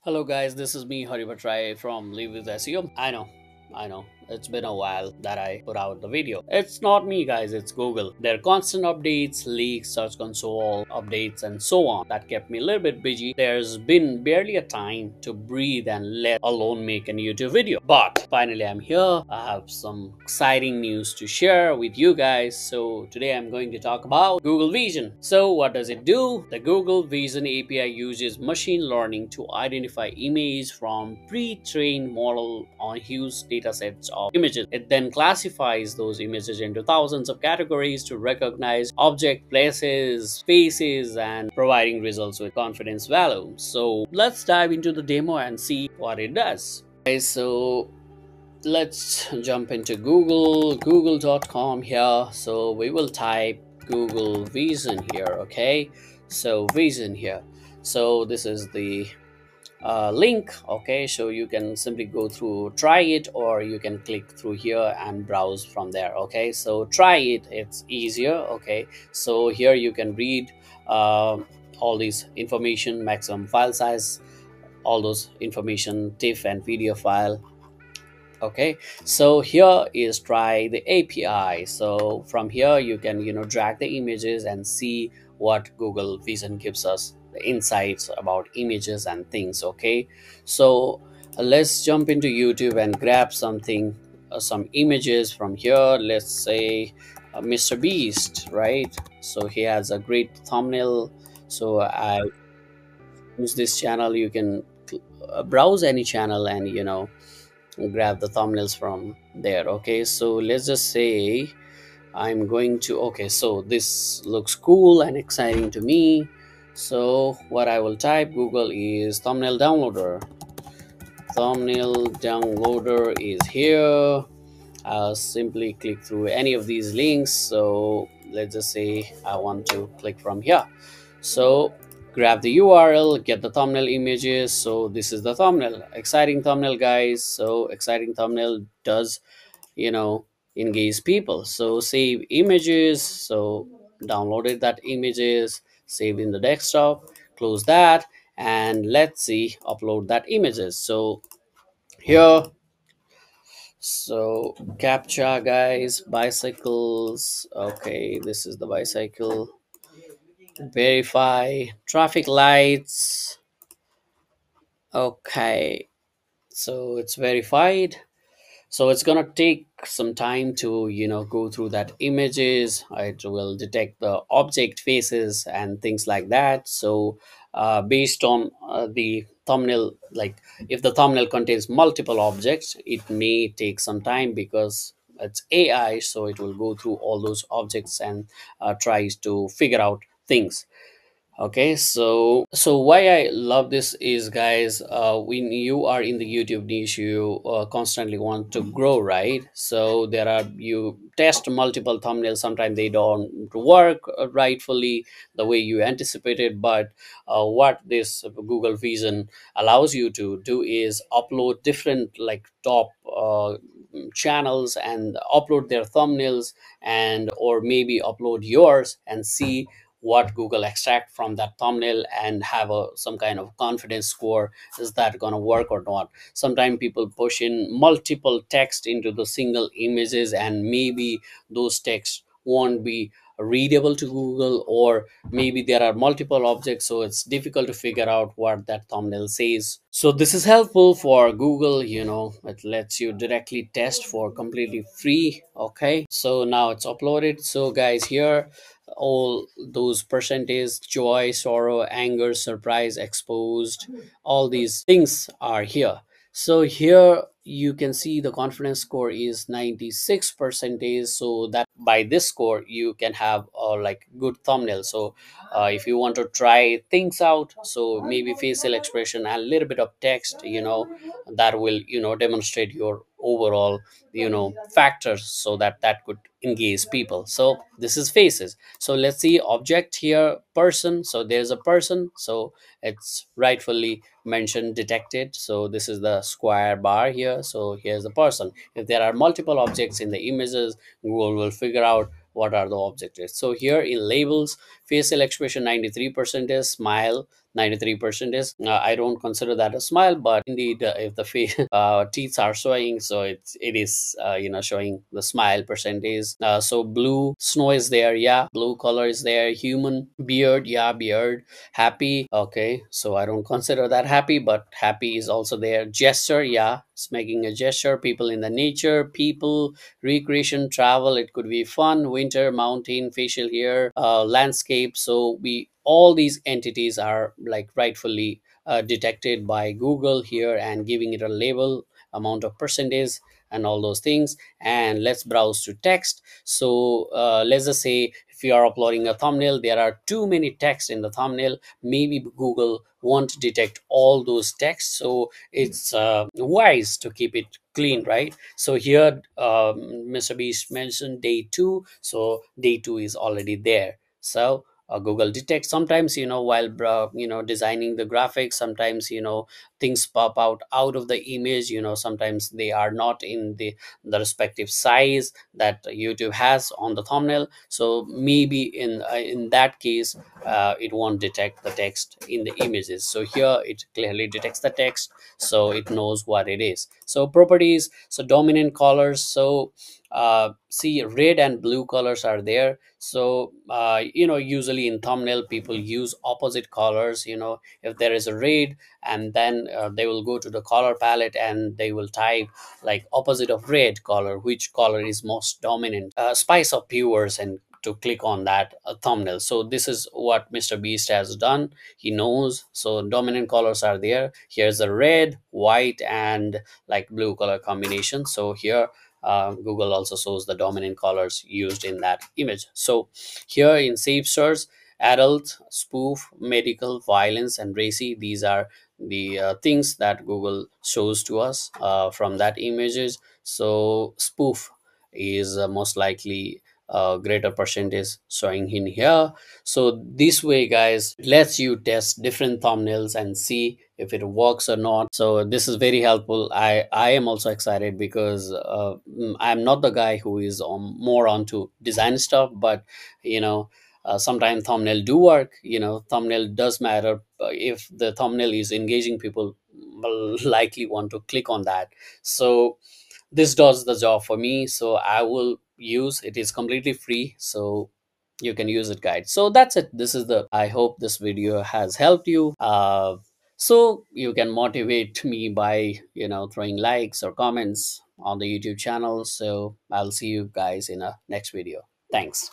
Hello guys, this is me Haribhatrai from Live with SEO. I know, it's been a while that I put out the video. It's not me guys, it's Google. Their constant updates, leaks, Search Console updates and so on that kept me a little bit busy. There's been barely a time to breathe and let alone make a YouTube video. But finally I'm here. I have some exciting news to share with you guys. So today I'm going to talk about Google Vision. So what does it do? The Google Vision API uses machine learning to identify images from pre-trained model on huge datasets of images. It then classifies those images into thousands of categories to recognize object, places, spaces, and providing results with confidence value. So let's dive into the demo and see what it does. Okay, so let's jump into google.com here. So we will type Google Vision here. Okay, so Vision here. So this is the link. Okay, so you can simply go through, try it, or you can click through here and browse from there. Okay, so try it, it's easier. Okay, so here you can read all these information, maximum file size, all those information, TIFF and PDF file. Okay, so here is try the API. So from here you can drag the images and see what Google Vision gives us, the insights about images and things. Okay, so let's jump into YouTube and grab something, some images from here. Let's say Mr. Beast, right? So he has a great thumbnail. So I use this channel. You can browse any channel and grab the thumbnails from there. Okay, so let's just say I'm going to, okay, so this looks cool and exciting to me. So what I will type Google is thumbnail downloader. Thumbnail downloader is here. I'll simply click through any of these links. So let's just say I want to click from here. So grab the URL, get the thumbnail images. So this is the thumbnail. Exciting thumbnail, guys. So exciting thumbnail does engage people. So save images. So downloaded that images, save in the desktop, close that, and let's see, upload that images. So here, so captcha, guys, bicycles. Okay, this is the bicycle. Verify traffic lights. Okay, so it's verified. So it's gonna take some time to go through that images. It will detect the object faces and things like that. So based on the thumbnail, like if the thumbnail contains multiple objects, it may take some time because it's AI, so it will go through all those objects and tries to figure out things. Okay, so why I love this is, guys, when you are in the YouTube niche, you constantly want to grow, right? So there are, you test multiple thumbnails, sometimes they don't work rightfully the way you anticipated. But what this Google Vision allows you to do is upload different, like, top channels and upload their thumbnails, and or maybe upload yours and see what Google extract from that thumbnail and have a some kind of confidence score. Is that gonna work or not? Sometimes people push in multiple text into the single images, and maybe those texts won't be readable to Google, or maybe there are multiple objects, so it's difficult to figure out what that thumbnail says. So this is helpful for Google. It lets you directly test for completely free. Okay, so now it's uploaded. So guys, here all those percentage, joy, sorrow, anger, surprise, exposed, all these things are here. So here you can see the confidence score is 96 percentage. So that by this score you can have like good thumbnail. So if you want to try things out, so maybe facial expression and a little bit of text, that will demonstrate your overall factors, so that that could engage people. So this is faces. So let's see object here, person. So there's a person, so it's rightfully mentioned, detected. So this is the square bar here. So here's the person. If there are multiple objects in the images, Google will figure out what are the objects. So here in labels, facial expression 93% is, smile 93% is. I don't consider that a smile, but indeed, if the face teeth are showing, so it is showing the smile percentage. So blue snow is there, yeah. Blue color is there. Human beard, yeah, beard. Happy, okay. So I don't consider that happy, but happy is also there. Gesture, yeah, it's making a gesture. People in the nature, people, recreation, travel. It could be fun, winter, mountain, facial hair, landscape. So we all these entities are like rightfully detected by Google here and giving it a label, amount of percentage, and all those things. And let's browse to text. So let's just say if you are uploading a thumbnail, there are too many text in the thumbnail. Maybe Google won't detect all those texts, so it's wise to keep it clean, right? So here Mr. Beast mentioned day 2, so day 2 is already there. So Google detects. Sometimes while designing the graphics, sometimes things pop out of the image. Sometimes they are not in the respective size that YouTube has on the thumbnail. So maybe in that case, it won't detect the text in the images. So here it clearly detects the text, so it knows what it is. So properties, so dominant colors. So see, red and blue colors are there. So usually in thumbnail people use opposite colors. If there is a red, and then they will go to the color palette and they will type like opposite of red color, which color is most dominant, spice of viewers, and to click on that thumbnail. So this is what Mr. Beast has done. He knows. So dominant colors are there. Here's a red, white, and like blue color combination. So here Google also shows the dominant colors used in that image. So here in safe search, adult, spoof, medical, violence, and racy, these are the things that Google shows to us from that images. So spoof is most likely greater percentage showing in here. So this way, guys, it lets you test different thumbnails and see if it works or not. So this is very helpful. I am also excited because I'm not the guy who is more onto design stuff, but sometimes thumbnail do work. Thumbnail does matter. If the thumbnail is engaging, people will likely want to click on that. So this does the job for me, so I will use it. Is completely free, so you can use it, guys. So that's it. This is the I hope this video has helped you, so you can motivate me by throwing likes or comments on the YouTube channel. So I'll see you guys in a next video. Thanks.